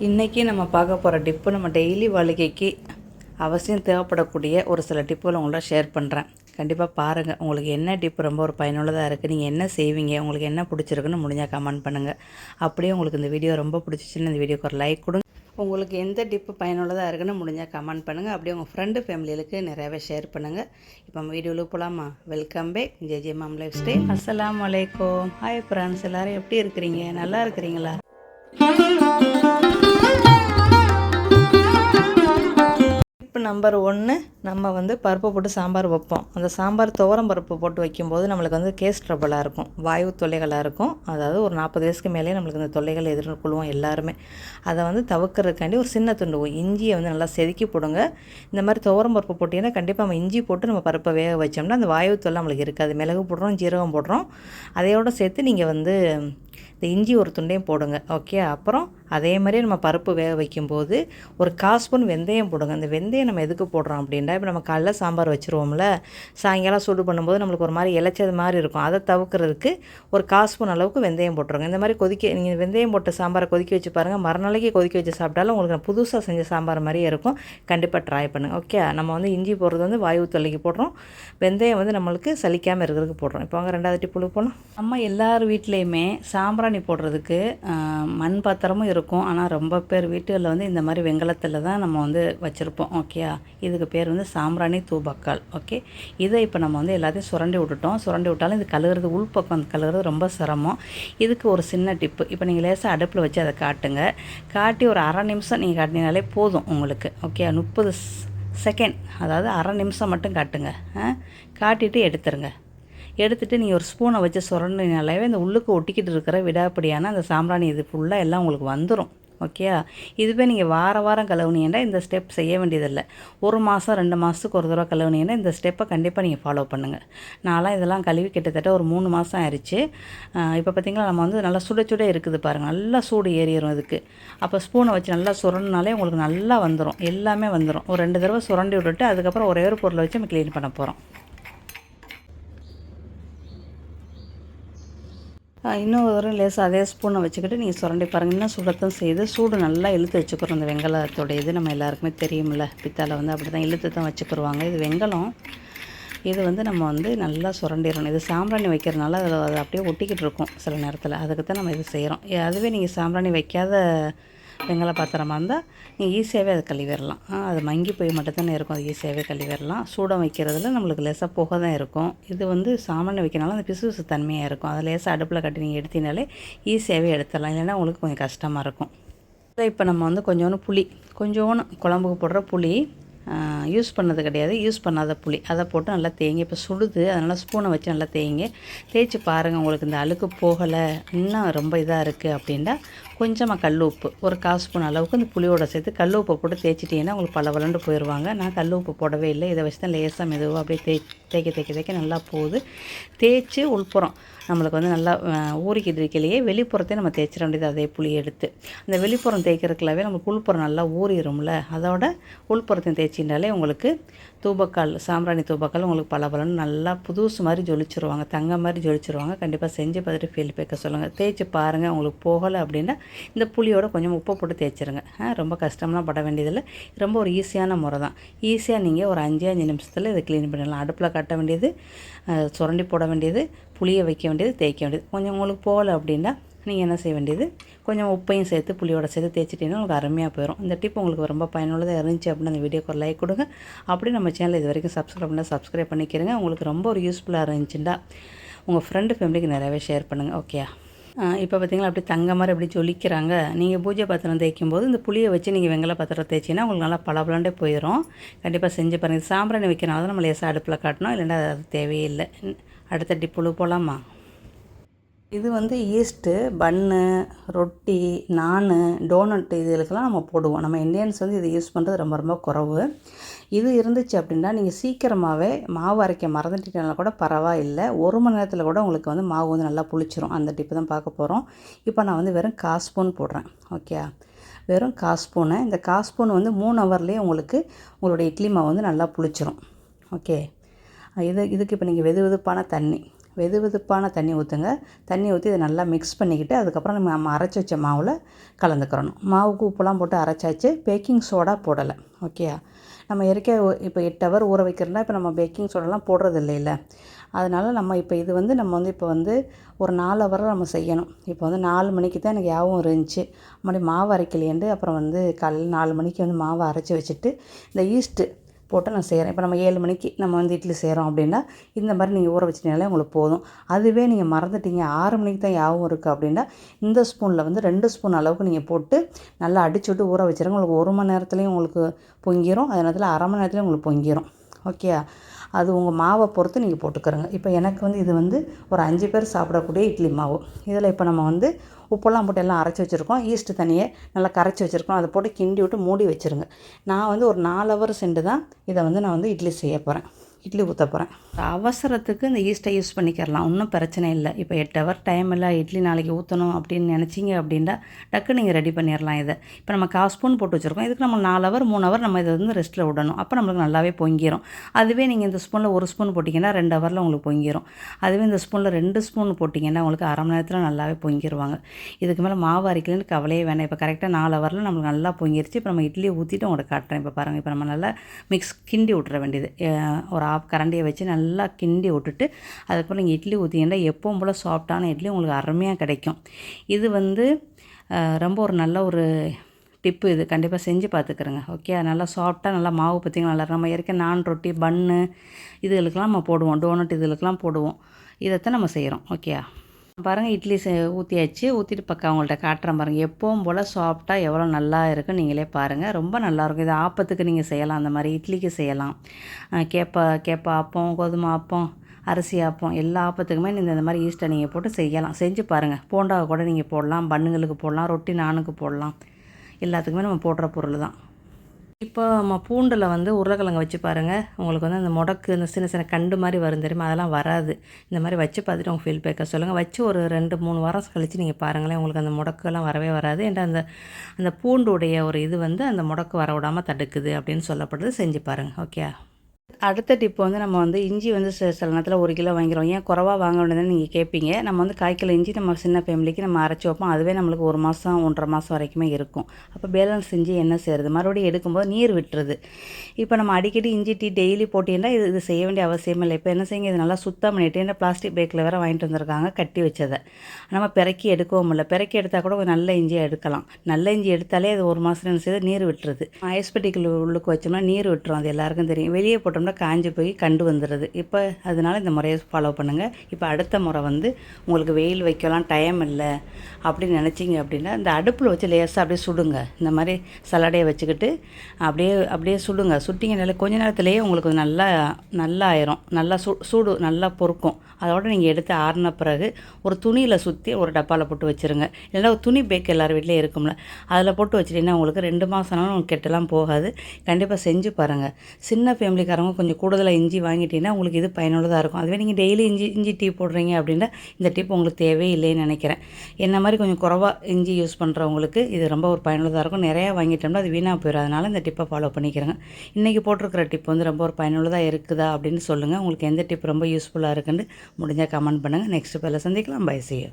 இன்றைக்கி நம்ம பார்க்க போகிற டிப்பு நம்ம டெய்லி வாழ்க்கைக்கு அவசியம் தேவைப்படக்கூடிய ஒரு சில டிப்புகளை உங்களோட ஷேர் பண்ணுறேன். கண்டிப்பாக பாருங்கள். உங்களுக்கு என்ன டிப்பு ரொம்ப ஒரு பயனுள்ளதாக இருக்குது, நீங்கள் என்ன செய்வீங்க, உங்களுக்கு என்ன பிடிச்சிருக்குன்னு முடிஞ்சால் கமெண்ட் பண்ணுங்கள். அப்படியே உங்களுக்கு இந்த வீடியோ ரொம்ப பிடிச்சிச்சின்னு இந்த வீடியோக்கு ஒரு லைக் கொடுங்க. உங்களுக்கு எந்த டிப்பு பயனுள்ளதாக இருக்குன்னு முடிஞ்சால் கமெண்ட் பண்ணுங்கள். அப்படியே உங்கள் ஃப்ரெண்டு ஃபேமிலிகளுக்கு நிறையவே ஷேர் பண்ணுங்கள். இப்போ நம்ம வீடியோவில் போகலாமா? வெல்கம் பேக் ஜே மாம் லைஃப் ஸ்டைல். அஸ்ஸலாமு அலைக்கும். ஹாய் ஃப்ரெண்ட்ஸ், எல்லோரும் எப்படி இருக்கிறீங்க? நல்லா இருக்கிறீங்களா? டிப்பு நம்பர் 1, நம்ம பருப்பு போட்டு சாம்பார் வைப்போம். அந்த சாம்பார் துவரம் பருப்பு போட்டு வைக்கும்போது நம்மளுக்கு கேஸ் ட்ரபிளாக இருக்கும், வாயு தொல்லைகளாக இருக்கும். அதாவது ஒரு 40 வயசுக்கு மேலே நம்மளுக்கு இந்த தொல்லைகளை எதிர்கொள்வோம் எல்லாருமே. அதை தவிர்க்கிறதுக்காண்டி ஒரு சின்ன துண்டு இஞ்சியை நல்லா செதுக்கி போடுங்க. இந்த மாதிரி துவரம் பருப்பு போட்டிங்கன்னா கண்டிப்பாக நம்ம இஞ்சி போட்டு நம்ம பருப்பை வேக வச்சோம்னா அந்த வாயு தொல்லை நம்மளுக்கு இருக்காது. மிளகு போடுறோம், ஜீரகம் போடுறோம். அதையோடு சேர்த்து நீங்கள் இந்த இஞ்சி ஒரு துண்டையும் போடுங்க. ஓகே. அப்புறம் அதே மாதிரி நம்ம பருப்பு வேக வைக்கும்போது ஒரு 1/4 ஸ்பூன் வெந்தயம் போடுங்க. அந்த வெந்தயம் நம்ம எதுக்கு போடுறோம் அப்படின்னா, இப்போ நம்ம காலைல சாம்பார் வச்சுருவோம்ல, சாயங்காலம் சூடு பண்ணும்போது நம்மளுக்கு ஒரு மாதிரி இலைச்சது மாதிரி இருக்கும். அதை தவிர்க்கிறதுக்கு ஒரு 1/4 ஸ்பூன் அளவுக்கு வெந்தயம் போட்டுருங்க. இந்த மாதிரி நீங்கள் வெந்தயம் போட்ட சாம்பாரை கொதிக்க வச்சு பாருங்கள். மறுநாளைக்கு கொதிக்க வச்சு சாப்பிட்டாலும் உங்களுக்கு புதுசாக செஞ்ச சாம்பார் மாதிரியே இருக்கும். கண்டிப்பாக ட்ரை பண்ணுங்கள். ஓகே. நம்ம இஞ்சி போடுறது வாயு தொல்லைக்கு போடுறோம், வெந்தயம் நம்மளுக்கு சலிக்காமல் இருக்கிறதுக்கு போடுறோம். இப்போ வாங்க 2வது டிப்பு போகலாம். நம்ம எல்லார் வீட்லேயுமே சாம்பிராணி போடுறதுக்கு மண் பாத்திரமும் இருக்கும். ஆனால் ரொம்ப பேர் வீட்டுகளில் இந்த மாதிரி வெங்கலத்தில் தான் நம்ம வச்சுருப்போம். ஓகே. இதுக்கு பேர் சாம்பிராணி தூபக்கால். ஓகே. இதை இப்போ நம்ம எல்லாத்தையும் சுரண்டி விட்டுட்டோம். சுரண்டி விட்டாலும் இது கழுவுறது, உள்பக்கம் கழுவுறது ரொம்ப சிரமம். இதுக்கு ஒரு சின்ன டிப்பு. இப்போ நீங்கள் லேசாக அடுப்பில் வச்சு அதை காட்டுங்க. காட்டி ஒரு 1/2 நிமிஷம் நீங்கள் காட்டினாலே போதும் உங்களுக்கு. ஓகே. 30 செகண்ட், அதாவது 1/2 நிமிஷம் மட்டும் காட்டுங்க. காட்டிட்டு எடுத்துருங்க. எடுத்துகிட்டு நீங்கள் ஒரு ஸ்பூனை வச்சு சுரண்டினாலே இந்த உள்ளுக்கு ஒட்டிக்கிட்டு இருக்கிற விடாப்படியான அந்த சாம்பிராணி இது ஃபுல்லாக எல்லாம் உங்களுக்கு வந்துடும். ஓகே. இதுவே நீங்கள் வாரம் கழுவுனீங்கன்னா இந்த ஸ்டெப் செய்ய வேண்டியதில்லை. 1 மாதம் 2 மாதத்துக்கு ஒரு தடவை கழுவுனீங்கன்னா இந்த ஸ்டெப்பை கண்டிப்பாக நீங்கள் ஃபாலோ பண்ணுங்கள். நான்லாம் இதெல்லாம் கழுவி கிட்டத்தட்ட ஒரு 3 மாதம் ஆயிடுச்சு. இப்போ பார்த்திங்களா, நம்ம நல்லா சுட இருக்குது பாருங்கள். நல்லா சூடு ஏறிடும் இதுக்கு. அப்போ ஸ்பூனை வச்சு நல்லா சுரண்டினாலே உங்களுக்கு நல்லா வந்துடும், எல்லாமே வந்துடும். ஒரு 2 தடவை சுரண்டி விட்டுட்டு அதுக்கப்புறம் ஒரே ஒரு பொருளை வச்சு நம்ம க்ளீன் பண்ண போகிறோம். இன்னும் ஒரு லேசாக அதே ஸ்பூனை வச்சுக்கிட்டு நீங்கள் சுரண்டி பாருங்கள். இன்னும் சுடத்தும் செய்து சூடு நல்லா இழுத்து வச்சுக்கிறோம். இந்த வெங்கலத்தோட இது நம்ம எல்லாருக்குமே தெரியுமில்ல, பித்தால அப்படி தான் இழுத்து தான் வச்சுக்கிடுவாங்க. இது வெங்கலம். இது நம்ம நல்லா சுரண்டிடணும். இது சாம்பிராணி வைக்கிறதுனால அது அப்படியே ஒட்டிக்கிட்டு இருக்கும் சில நேரத்தில். அதுக்கு தான் நம்ம இது செய்கிறோம். அதுவே நீங்கள் சாம்பிராணி வைக்காத வெங்கல பாத்திரமாக இருந்தால் நீங்கள் ஈஸியாகவே அதை கழுவிடலாம். அது மங்கி போய் மட்டும்தானே இருக்கும், அது ஈஸியாகவே கழுவிடலாம். சூடம் வைக்கிறதுல நம்மளுக்கு லேசாக புகை தான் இருக்கும். இது சாமான் வைக்கிறனால அந்த பிசு தன்மையாக இருக்கும். அதை லேசாக அடுப்பில் கட்டி நீங்கள் எடுத்தினாலே ஈஸியாகவே எடுத்துடலாம். இல்லைன்னா உங்களுக்கு கொஞ்சம் கஷ்டமாக இருக்கும். இப்போ நம்ம கொஞ்சோண்டு புளி, கொஞ்சோண்டு குழம்புக்கு போடுற புளி யூஸ் பண்ணது கிடையாது, யூஸ் பண்ணாத புளி, அதை போட்டு நல்லா தேய்ங்க. இப்போ சுடுது, அதனால் ஸ்பூனை வச்சு நல்லா தேய்ச்சி பாருங்கள். உங்களுக்கு இந்த அழுக்கு போகலை, இன்னும் ரொம்ப இதாக இருக்குது அப்படின்னா கொஞ்சமாக கல் உப்பு ஒரு 1/4 ஸ்பூன் அளவுக்கு இந்த புளியோட சேர்த்து கல் உப்பை போட்டு தேய்ச்சிட்டிங்கன்னா உங்களுக்கு பலவலண்டு போயிடுவாங்க. நான் கல் உப்பு போடவே இல்லை. இதை வச்சு தான் லேசாக மெதுவாக அப்படியே தேய்க்க நல்லா போகுது. தேய்ச்சி உள்புறம் நம்மளுக்கு நல்லா ஊறிக்கிட்டு இருக்கையிலேயே வெளிப்புறத்தையும் நம்ம தேய்ச்சிட வேண்டியது. அதே புளி எடுத்து அந்த வெளிப்புறம் தேய்க்கிறதுக்குள்ளவே நம்மளுக்கு உள்புறம் நல்லா ஊறிடும்ல, அதோட உள்புறத்தையும் தேய்ச்சிட்டாலே உங்களுக்கு தூபக்கால், சாம்பிராணி தூபக்கால் உங்களுக்கு பலபலன்னு நல்லா புதுசு மாதிரி ஜொலிச்சிருவாங்க, தங்க மாதிரி ஜொலிச்சிருவாங்க. கண்டிப்பாக செஞ்சு பார்த்துட்டு ஃபீல்பேக்கை சொல்லுங்கள். தேய்ச்சி பாருங்கள். உங்களுக்கு போகலை அப்படின்னா இந்த புளியோட கொஞ்சம் உப்பை போட்டு தேய்ச்சிருங்க. ரொம்ப கஷ்டம்லாம் பட வேண்டியதில்லை. ரொம்ப ஒரு ஈஸியான முறை தான். ஈஸியாக நீங்கள் ஒரு 5 நிமிஷத்தில் இதை க்ளீன் பண்ணிடலாம். அடுப்பில் கட்ட வேண்டியது, சுரண்டி போட வேண்டியது, புளியை வைக்க வேண்டியது, தேய்க்க வேண்டியது. கொஞ்சம் உங்களுக்கு போகலை அப்படின்னா நீங்கள் என்ன செய்ய வேண்டியது, கொஞ்சம் உப்பையும் சேர்த்து புளியோட சேர்த்து தேய்ச்சிட்டிங்கன்னா உங்களுக்கு அருமையாக போயிடும். இந்த டிப் உங்களுக்கு ரொம்ப பயனுள்ளதாக இருந்துச்சு அப்படின்னா அந்த வீடியோக்கு ஒரு லைக் கொடுங்க. அப்படி நம்ம சேனல் இது வரைக்கும் சப்ஸ்கிரைப் பண்ணிக்கிறங்க. உங்களுக்கு ரொம்ப ஒரு யூஸ்ஃபுல்லாக இருந்துச்சுன்னா உங்கள் ஃப்ரெண்டு ஃபேமிலிக்கு நிறையவே ஷேர் பண்ணுங்கள். ஓகே. இப்போ பார்த்திங்களா, அப்படி தங்க மாதிரி அப்படி ஜொலிக்கிறாங்க. நீங்கள் பூஜை பாத்திரம் தேய்க்கும் போது இந்த புளியை வச்சு நீங்கள் வெங்கல பாத்திரம் தேய்ச்சிங்கன்னா உங்களுக்கு நல்லா பளபளண்டே போயிடும். கண்டிப்பாக செஞ்சு பாருங்கள். சாம்பிராணி வைக்கிறனால தான் நம்ம லேசாக அடுப்பில் காட்டணும், இல்லைன்னா அது தேவையில்லை. அடுத்த டிப்புழு போகலாமா? இது ஈஸ்ட்டு, பன்னு, ரொட்டி, நான், டோனட்டு இதுகளுக்கெல்லாம் நம்ம போடுவோம். நம்ம இந்தியன்ஸ் இதை யூஸ் பண்ணுறது ரொம்ப ரொம்ப குறைவு. இது இருந்துச்சு அப்படின்னா நீங்கள் சீக்கிரமாகவே மாவு அரைக்க மறந்துட்டீங்கன்னா கூட பரவாயில்லை, 1 மணி நேரத்தில் கூட உங்களுக்கு மாவு நல்லா புளிச்சிரும். அந்த டிப்பு தான் பார்க்க போகிறோம். இப்போ நான் வெறும் 1/4 ஸ்பூன் போடுறேன். ஓகே. வெறும் 1/4 ஸ்பூனு. இந்த 1/4 ஸ்பூன் 3 ஹவர்லேயே உங்களுடைய இட்லி மாவு நல்லா புளிச்சிரும். ஓகே. இதுக்கு இப்போ நீங்கள் வெதுவெதுப்பான தண்ணி வெது வெதுப்பான தண்ணி ஊற்றுங்க. தண்ணி ஊற்றி இதை நல்லா மிக்ஸ் பண்ணிக்கிட்டு அதுக்கப்புறம் நம்ம அரைச்சி வச்ச மாவில் கலந்துக்கிறணும். மாவுக்கு உப்புலாம் போட்டு அரைச்சாச்சு. பேக்கிங் சோடா போடலை. ஓகே, நம்ம இப்போ 8 ஹவர் ஊற வைக்கிறோம்னா இப்போ நம்ம பேக்கிங் சோடாலாம் போடுறது இல்லைல்ல. அதனால் நம்ம இப்போ ஒரு 4 ஹவர் நம்ம செய்யணும். இப்போ 4 மணிக்கு தான் எனக்கு ஞாபகம் இருந்துச்சு, மறுபடியும் மாவு அரைக்கலையேண்டு. அப்புறம் காலையில் 4 மணிக்கு மாவை அரைச்சி வச்சுட்டு இந்த ஈஸ்ட்டு போட்டு நான் செய்கிறேன். இப்போ நம்ம 7 மணிக்கு நம்ம இட்லி செய்கிறோம் அப்படின்னா இந்த மாதிரி நீங்கள் ஊற வச்சிட்டீங்களே உங்களுக்கு போதும். அதுவே நீங்கள் மறந்துட்டீங்க 6 மணிக்கு தான் ஞாபகம் இருக்குது அப்படின்னா இந்த ஸ்பூனில் 2 ஸ்பூன் அளவுக்கு நீங்கள் போட்டு நல்லா அடிச்சு விட்டு ஊற வச்சுருங்க. உங்களுக்கு 1 மணி நேரத்துலேயும் உங்களுக்கு பொங்கிடும். அதே நேரத்தில் அரை மணி நேரத்துலேயும் உங்களுக்கு பொங்கிடும். ஓகே, அது உங்கள் மாவை பொறுத்து நீங்கள் போட்டுக்கிறங்க. இப்போ எனக்கு இது ஒரு 5 பேர் சாப்பிடக்கூடிய இட்லி மாவு. இதில் இப்போ நம்ம உப்பெல்லாம் போட்டு எல்லாம் அரைச்சி வச்சுருக்கோம். ஈஸ்ட்டு தண்ணியை நல்லா கரைச்சி வச்சுருக்கோம். அதை போட்டு கிண்டி விட்டு மூடி வச்சுருங்க. நான் ஒரு 4 ஹவர் சென்று தான் இதை நான் இட்லி செய்ய போகிறேன், இட்லி ஊற்ற போகிறேன். அவசரத்துக்கு இந்த ஈஸ்ட்டை யூஸ் பண்ணிக்கிறலாம், ஒன்றும் பிரச்சனை இல்லை. இப்போ 8 ஹவர் டைம் இல்லை, இட்லி நாளைக்கு ஊற்றணும் அப்படின்னு நினச்சிங்க அப்படின்னா டக்கு நீங்கள் ரெடி பண்ணிடலாம். இதை இப்போ நம்ம 1/4 ஸ்பூன் போட்டு வச்சுருக்கோம். இதுக்கு நம்ம 4 ஹவர் 3 ஹவர் நம்ம இதை ரெஸ்ட்டில் விடணும். அப்போ நம்மளுக்கு நல்லாவே பொங்கிடும். அதுவே நீங்கள் இந்த ஸ்பூனில் 1 ஸ்பூன் போட்டிங்கன்னா 2 ஹவரில் உங்களுக்கு பொங்கிடும். அதுவே இந்த ஸ்பூனில் 2 ஸ்பூன் போட்டிங்கன்னா உங்களுக்கு அரை மணி நேரத்தில் நல்லாவே பொங்கிடுவாங்க. இதுக்கு மேலே மாவு அரைக்கலன்னு கவலையே வேணாம். இப்போ கரெக்டாக 4 ஹவரில் நம்மளுக்கு நல்லா பொங்கிருச்சு. இப்போ நம்ம இட்லியை ஊற்றிட்டு உங்களுக்கு காட்டுறேன். இப்போ பாருங்கள், இப்போ நம்ம நல்லா கிண்டி விட்டுற வேண்டியது. ஒரு கரண்டியை வச்சு நல்லா கிண்டி விட்டுட்டு அதுக்கப்புறம் நீங்கள் இட்லி ஊற்றிங்கன்னா எப்பவும் போல் சாஃப்டான இட்லி உங்களுக்கு அருமையாக கிடைக்கும். இது ரொம்ப ஒரு நல்ல ஒரு டிப்பு. இது கண்டிப்பாக செஞ்சு பார்த்துக்கிறேங்க. ஓகே, நல்லா சாஃப்டாக நல்லா மாவு பார்த்திங்கன்னா நல்லா நம்ம ஏற்கனவே நான் ரொட்டி பன்னு இதுகளுக்கெல்லாம் நம்ம போடுவோம், டோனட் இதுகளுக்கெல்லாம் போடுவோம். இதைத்தான் நம்ம செய்கிறோம். ஓகே பாருங்கள், இட்லி ஊற்றிட்டு பக்கம் அவங்கள்ட்ட காட்டுறேன் பாருங்கள். எப்பவும் போல் சாஃப்டாக எவ்வளோ நல்லா இருக்குன்னு நீங்களே பாருங்கள். ரொம்ப நல்லாயிருக்கும். இது ஆப்பத்துக்கு நீங்கள் செய்யலாம், அந்த மாதிரி இட்லிக்கு செய்யலாம். கேப்பா ஆப்பம், கோதுமை ஆப்பம், அரிசி ஆப்பம் எல்லா ஆப்பத்துக்குமே இந்த மாதிரி ஈஸ்ட்டை நீங்கள் போட்டு செய்யலாம். செஞ்சு பாருங்கள். போண்டாவை கூட நீங்கள் போடலாம், பண்ணுங்களுக்கு போடலாம், ரொட்டி நானுக்கு போடலாம். எல்லாத்துக்குமே நம்ம போடுற பொருள் தான். இப்போ நம்ம பூண்டில் உருளைக்கிழங்கு வச்சு பாருங்கள். உங்களுக்கு அந்த முடக்கு இந்த சின்ன சின்ன கண்டு மாதிரி வரும் தெரியுமா, அதெல்லாம் வராது. இந்த மாதிரி வச்சு பார்த்துட்டு உங்கள் ஃபீட்பேக்கை சொல்லுங்கள். வச்சு ஒரு 2-3 வாரம் கழித்து நீங்கள் பாருங்களேன், உங்களுக்கு அந்த முடக்கெல்லாம் வரவே வராது. ஏன்னா அந்த பூண்டுடைய ஒரு இது அந்த முடக்கு வர விடாமல் தடுக்குது அப்படின்னு சொல்லப்படுது. செஞ்சு பாருங்கள். ஓகே, அடுத்த டிப் நம்ம இஞ்சி சில நேரத்தில் 1 கிலோ வாங்கிடுவோம். ஏன் குறவா வாங்க வேண்டியதுன்னு நீங்கள் கேட்பீங்க. நம்ம 1/4 கிலோ இஞ்சி நம்ம சின்ன ஃபேமிலிக்கு நம்ம அரைச்சி வைப்போம். அதுவே நம்மளுக்கு 1 மாதம் 1.5 மாதம் வரைக்குமே இருக்கும். அப்போ பேலன்ஸ் இஞ்சி என்ன செய்கிறது, மறுபடியும் எடுக்கும்போது நீர் விட்டுருது. இப்போ நம்ம அடிக்கடி இஞ்சி டீ டெய்லி போட்டிங்கன்னா இது செய்ய வேண்டிய அவசியம் இல்லை. இப்போ என்ன செய்யுங்க, இது நல்லா சுத்தம் பண்ணிவிட்டு இந்த பிளாஸ்டிக் பேக்கில் வேறு வாங்கிட்டு வந்திருக்காங்க கட்டி வச்சதை. நம்ம பிறக்கி எடுக்கவும் இல்லை. பிறக்கி எடுத்தால் கூட ஒரு நல்ல இஞ்சியாக எடுக்கலாம். நல்ல இஞ்சி எடுத்தாலே அது 1 மாதம் என்ன செய்யுது, நீர் விட்டுருது. ஐஸ்பெட்டிக்குள்ள உள்ளுக்கு வச்சோம்னா நீர் விட்டுரும். அது எல்லாருக்கும் தெரியும். வெளியே போட்டோம்னா காஞ்சி போய் கண்டு வந்துடுது. இப்போ அதனால் இந்த முறையை ஃபாலோ பண்ணுங்கள். இப்போ அடுத்த முறை உங்களுக்கு வெயில் வைக்கலாம் டைம் இல்லை அப்படின்னு நினச்சிங்க அப்படின்னா இந்த அடுப்பில் வச்சு லேசாக அப்படியே சுடுங்க. இந்த மாதிரி சலடையை வச்சுக்கிட்டு அப்படியே சுடுங்க. சுட்டிங்கனால கொஞ்ச நேரத்துலேயே உங்களுக்கு நல்லா ஆயிரும். நல்லா சூடு நல்லா பொறுக்கும். அதோடு நீங்கள் எடுத்து ஆறின பிறகு ஒரு துணியில் சுற்றி ஒரு டப்பாவில் போட்டு வச்சுருங்க. இல்லைன்னா ஒரு துணி பேக் எல்லார் வீட்லேயும் இருக்கும்ல, அதில் போட்டு வச்சுட்டிங்கன்னா உங்களுக்கு 2 மாதம்னாலும் உங்களுக்கு கெட்டெல்லாம் போகாது. கண்டிப்பாக செஞ்சு பாருங்கள். சின்ன ஃபேமிலிக்காரங்க கொஞ்சம் கூடுதலாக இஞ்சி வாங்கிட்டீங்கன்னா உங்களுக்கு இது பயனுள்ளதாக இருக்கும். அதுவே நீங்கள் டெய்லி இஞ்சி டீ போடுறீங்க அப்படின்னா இந்த டிப் உங்களுக்கு தேவையில்லைன்னு நினைக்கிறேன். என்ன மாதிரி கொஞ்சம் குறவாக இஞ்சி யூஸ் பண்ணுறவங்களுக்கு இது ரொம்ப ஒரு பயனுள்ளதாக இருக்கும். நிறையா வாங்கிட்டோம்னா அது வீணாக போயிடும். அதனால் இந்த டிப்பை ஃபாலோ பண்ணிக்கிறேங்க. இன்றைக்கி போட்டிருக்கிற டிப் ரொம்ப ஒரு பயனுள்ளதாக இருக்குதா அப்படின்னு சொல்லுங்கள். உங்களுக்கு எந்த டிப் ரொம்ப யூஸ்ஃபுல்லாக இருக்குன்னு முடிஞ்சால் கமெண்ட் பண்ணுங்கள். நெக்ஸ்ட் பேரில் சந்திக்கலாம். Bye, see you.